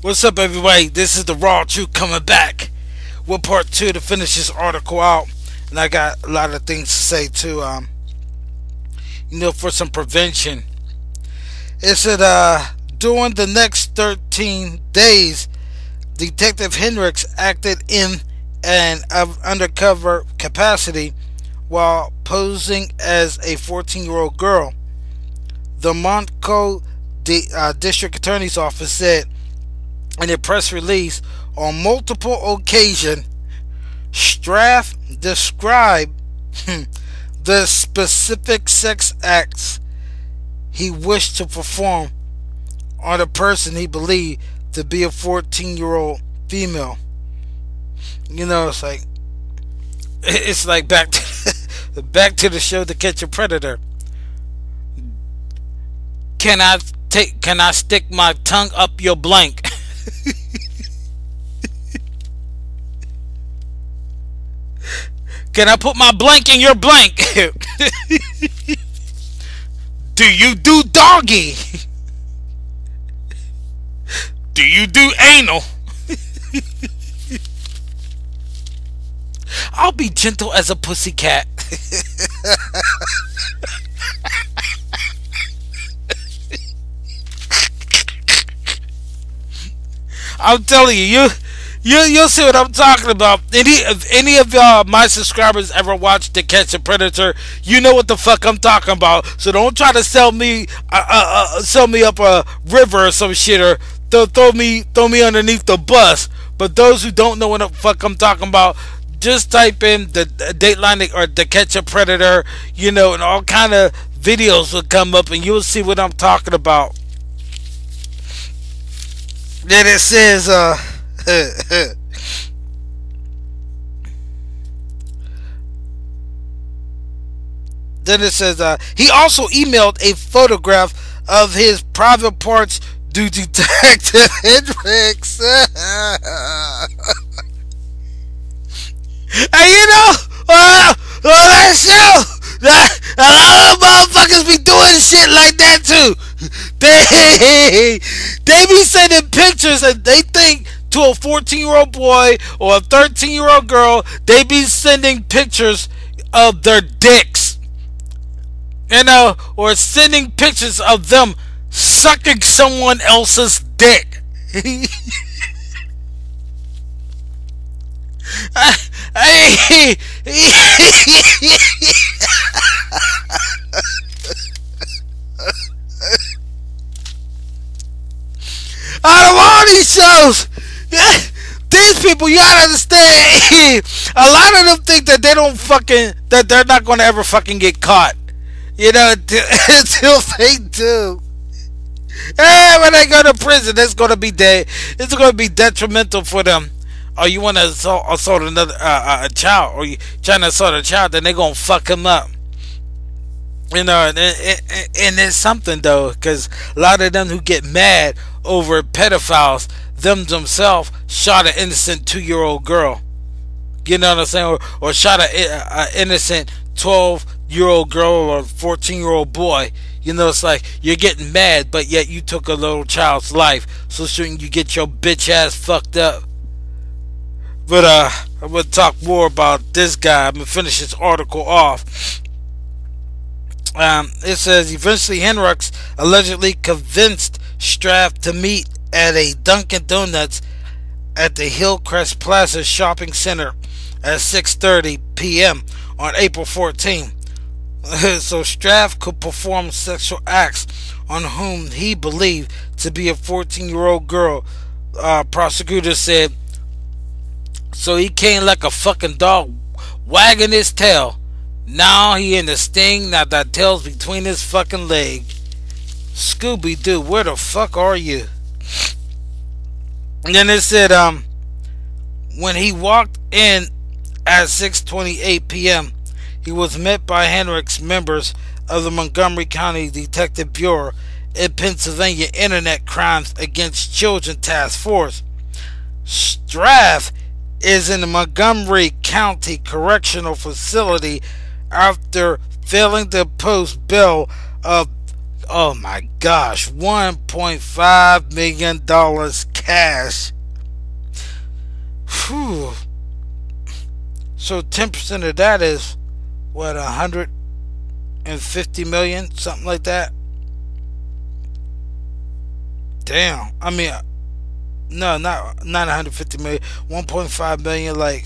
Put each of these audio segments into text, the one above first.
What's up, everybody? This is the Raw Truth coming back with part two to finish this article out, and I got a lot of things to say too. For some prevention, it said during the next 13 days, Detective Hendricks acted in an undercover capacity while posing as a 14-year-old girl. The Montco District Attorney's Office said in a press release, on multiple occasions, Straff described the specific sex acts he wished to perform on a person he believed to be a 14-year-old female. It's like back to the show To Catch a Predator. Can I stick my tongue up your blank? Can I put my blank in your blank? Do you do doggy? Do you do anal? I'll be gentle as a pussycat. I'm telling you'll see what I'm talking about. Any of y'all, my subscribers, ever watched To Catch a Predator, you know what the fuck I'm talking about. So don't try to sell me up a river or some shit, or throw me underneath the bus. But those who don't know what the fuck I'm talking about, just type in the Dateline or To Catch a Predator, and all kind of videos will come up, and you'll see what I'm talking about. Then it says, he also emailed a photograph of his private parts to Detective Hendricks. And that show, a lot of motherfuckers be doing shit like that too. They be sending pictures, and they think to a 14-year-old boy or a 13-year-old girl, they be sending pictures of their dicks, or sending pictures of them sucking someone else's dick. Out of all these shows, these people, you gotta understand, a lot of them think that that they're not gonna ever fucking get caught, until they do. And when they go to prison, it's gonna be detrimental for them. Or you want to assault another a child, or you trying to assault a child, then they're gonna fuck him up. And it's something though, because a lot of them who get mad over pedophiles, themselves shot an innocent 2-year-old girl. You know what I'm saying? Or shot an innocent 12-year-old girl or 14-year-old boy. It's like you're getting mad, but yet you took a little child's life. So shouldn't you get your bitch ass fucked up? But I'm going to talk more about this guy. I'm going to finish this article off. It says, eventually Hendricks allegedly convinced Straff to meet at a Dunkin' Donuts at the Hillcrest Plaza Shopping Center at 6:30 p.m. on April 14. So Straff could perform sexual acts on whom he believed to be a 14-year-old girl. Prosecutors said, so he came like a fucking dog wagging his tail. Now he in the sting, now that tail's between his fucking leg. Scooby-Doo, where the fuck are you? And then it said, when he walked in at 6:28 p.m., he was met by Hendricks members of the Montgomery County Detective Bureau in Pennsylvania Internet Crimes Against Children Task Force. Straff is in the Montgomery County Correctional Facility after failing to post bail of, oh my gosh, $1.5 million cash. Whew. So 10% of that is what, 150 million, something like that. Damn. I mean, no, not 150 million. 1.5 million, like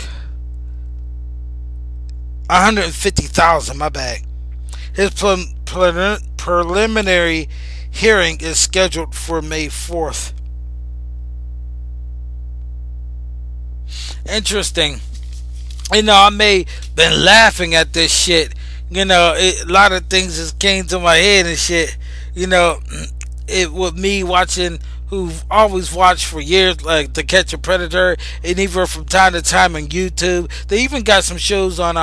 150,000. My bad. His preliminary hearing is scheduled for May 4th. Interesting. I may been laughing at this shit. A lot of things just came to my head and shit. It with me watching, who've always watched for years, like To Catch a Predator, and even from time to time on YouTube. They even got some shows on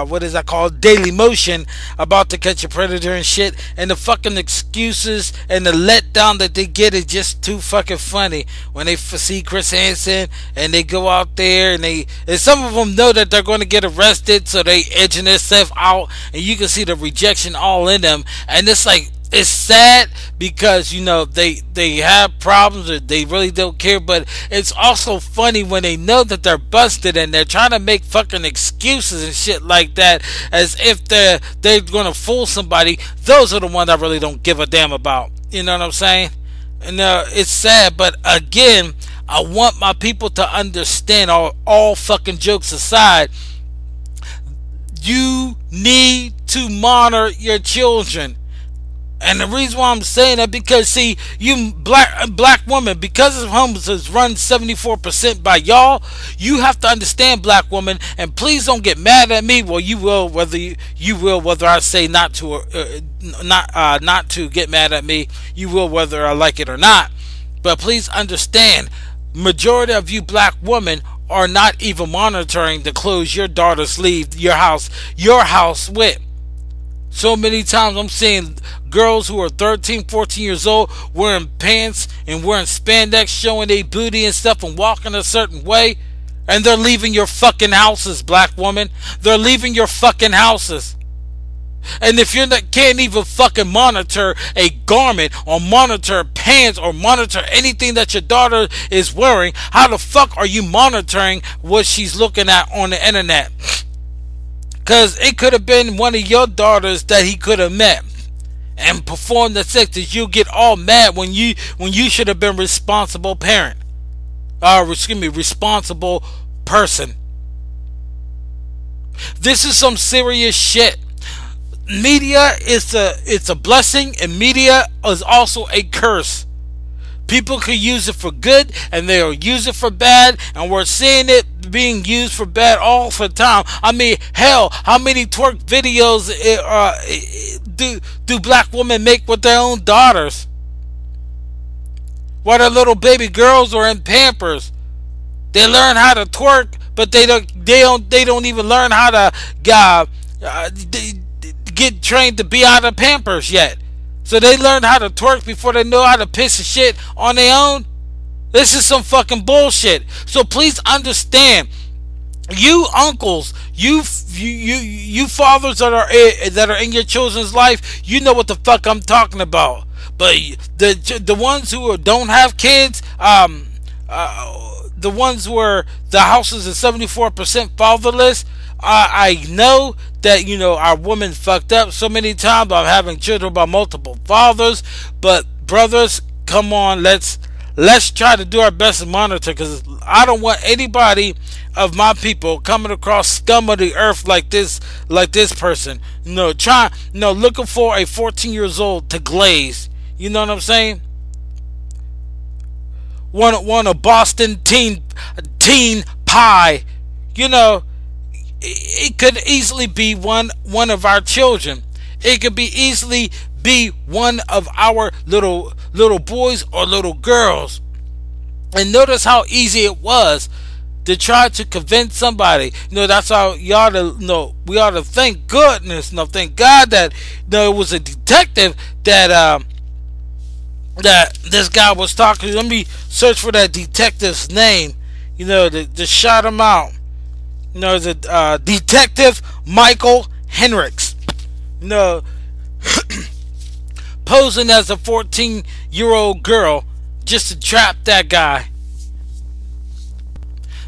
what is that called, Daily Motion, about To Catch a Predator and shit. And the fucking excuses and the letdown that they get is just too fucking funny when they see Chris Hansen and they go out there and some of them know that they're going to get arrested, so they edging themselves out, and you can see the rejection all in them. And it's like, it's sad because they have problems or they really don't care, but it's also funny when they know that they're busted and they're trying to make fucking excuses and shit like that, as if they're gonna fool somebody. Those are the ones I really don't give a damn about. You know what I'm saying? And it's sad, but again, I want my people to understand, all fucking jokes aside, you need to monitor your children. And the reason why I'm saying that, because see, you black women, because of homes is run 74% by y'all, you have to understand, black woman, and please don't get mad at me. Well, you will, whether whether I say not to not to get mad at me. You will, whether I like it or not. But please understand, majority of you black women are not even monitoring the clothes your daughters leave your house with. So many times I'm seeing girls who are 13, 14 years old wearing pants and wearing spandex, showing their booty and stuff, and walking a certain way, and they're leaving your fucking houses, black woman. They're leaving your fucking houses. And if you can't even fucking monitor a garment, or monitor pants, or monitor anything that your daughter is wearing, how the fuck are you monitoring what she's looking at on the internet? Because it could have been one of your daughters that he could have met and performed the sex, that you get all mad when you should have been responsible parent. Responsible person. This is some serious shit. Media it's a blessing, and media is also a curse. People can use it for good and they'll use it for bad, and we're seeing it being used for bad all the time. I mean, hell, how many twerk videos do black women make with their own daughters? While their little baby girls are in Pampers, they learn how to twerk, but they don't even learn how to get trained to be out of Pampers yet. So they learn how to twerk before they know how to piss and shit on their own. This is some fucking bullshit. So please understand, you uncles, you fathers that are in your children's life, you know what the fuck I'm talking about. But the ones who don't have kids, the ones where the houses are 74% fatherless, I know that our women fucked up so many times by having children by multiple fathers. But brothers, come on, let's try to do our best to monitor, because I don't want anybody of my people coming across scum of the earth like this person. Looking for a 14 years old to glaze. You know what I'm saying? Want a Boston teen pie. It could easily be one of our children. It could be easily be one of our little boys or little girls. And notice how easy it was to try to convince somebody. That's how you ought to we ought to thank goodness, thank God that it was a detective that this guy was talking to. Let me search for that detective's name. To shout him out. The Detective Michael Henricks. Posing as a 14-year-old girl, just to trap that guy.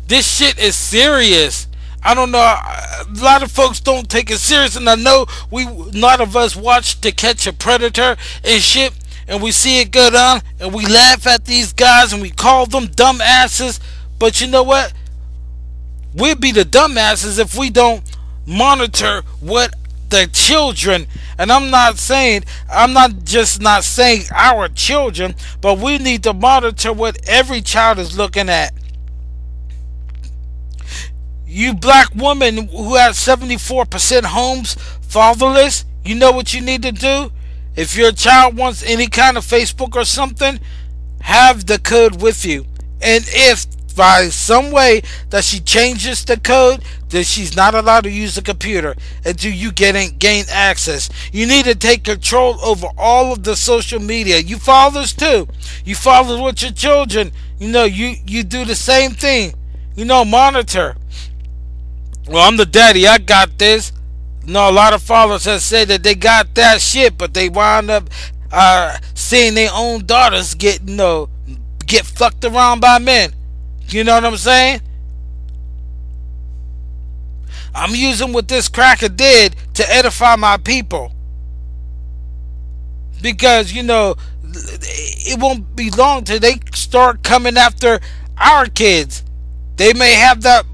This shit is serious. I don't know. A lot of folks don't take it serious, and I know a lot of us watch To Catch a Predator and shit, and we see it go down, and we laugh at these guys, and we call them dumbasses. But you know what? We'd be the dumbasses if we don't monitor what the children, and I'm not just not saying our children, but we need to monitor what every child is looking at. You black woman who has 74% homes fatherless, you know what you need to do? If your child wants any kind of Facebook or something, have the code with you. And if by some way that she changes the code, then she's not allowed to use the computer until you gain access. You need to take control over all of the social media. You fathers too. You fathers with your children, you do the same thing. Monitor. Well, I'm the daddy, I got this. No, a lot of fathers have said that they got that shit, but they wind up seeing their own daughters get fucked around by men. You know what I'm saying? I'm using what this cracker did to edify my people. Because, it won't be long till they start coming after our kids. They may have that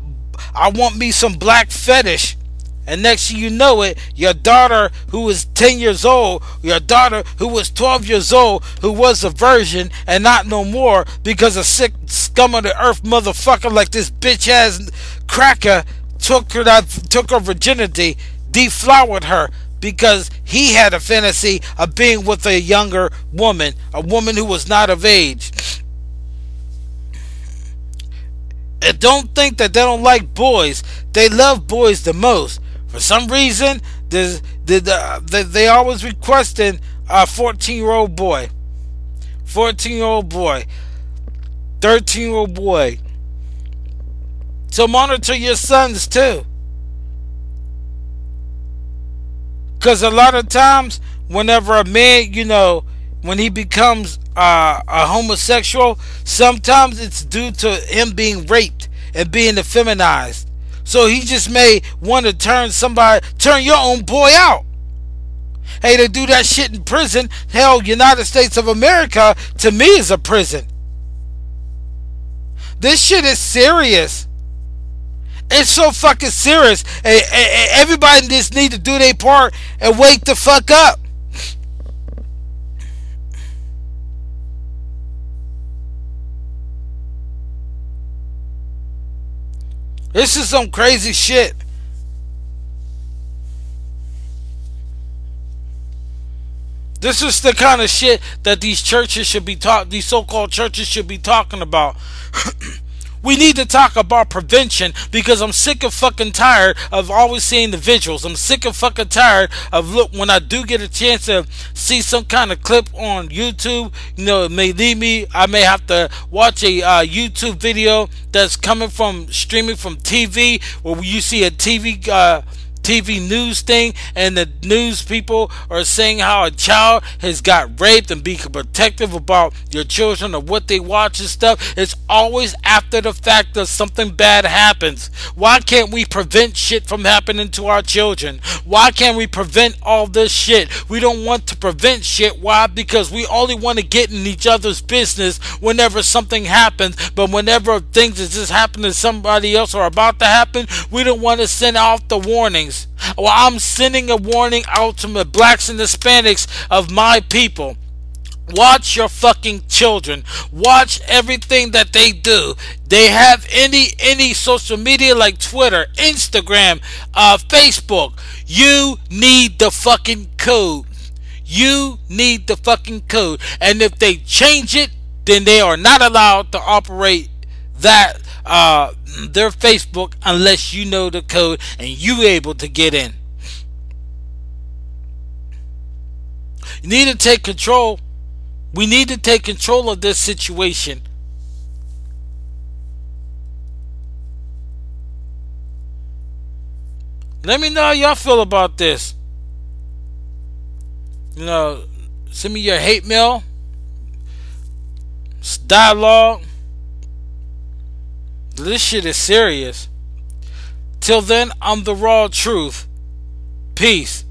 I want me some black fetish. And next thing you know it, your daughter who was 10 years old, your daughter who was 12 years old, who was a virgin and not no more because a sick scum of the earth motherfucker like this bitch ass cracker took her virginity, deflowered her because he had a fantasy of being with a younger woman, a woman who was not of age. And don't think that they don't like boys. They love boys the most. For some reason, they always requesting a 14-year-old boy, 14-year-old boy, 13-year-old boy. So monitor your sons too. Because a lot of times, whenever a man, when he becomes a homosexual, sometimes it's due to him being raped and being effeminized. So he just may want to turn your own boy out. Hey, they do that shit in prison. Hell, United States of America to me is a prison. This shit is serious. It's so fucking serious. Everybody just need to do their part and wake the fuck up. This is some crazy shit. This is the kind of shit that these so-called churches should be talking about. We need to talk about prevention because I'm sick of fucking tired of always seeing the visuals. I'm sick of fucking tired of when I do get a chance to see some kind of clip on YouTube, it may leave me. I may have to watch a YouTube video that's streaming from TV, where you see a TV news thing, and the news people are saying how a child has got raped, and be protective about your children or what they watch and stuff. It's always after the fact that something bad happens. Why can't we prevent shit from happening to our children? Why can't we prevent all this shit? We don't want to prevent shit. Why? Because we only want to get in each other's business whenever something happens, but whenever things that just happen to somebody else or about to happen, we don't want to send out the warnings. Well, I'm sending a warning out to the blacks and Hispanics of my people. Watch your fucking children. Watch everything that they do. They have any social media like Twitter, Instagram, Facebook. You need the fucking code. You need the fucking code. And if they change it, then they are not allowed to operate that their Facebook unless you know the code and you able to get in. You need to take control. We need to take control of this situation. Let me know how y'all feel about this. Send me your hate mail. Dialogue. This shit is serious. Till then, I'm the raw truth. Peace.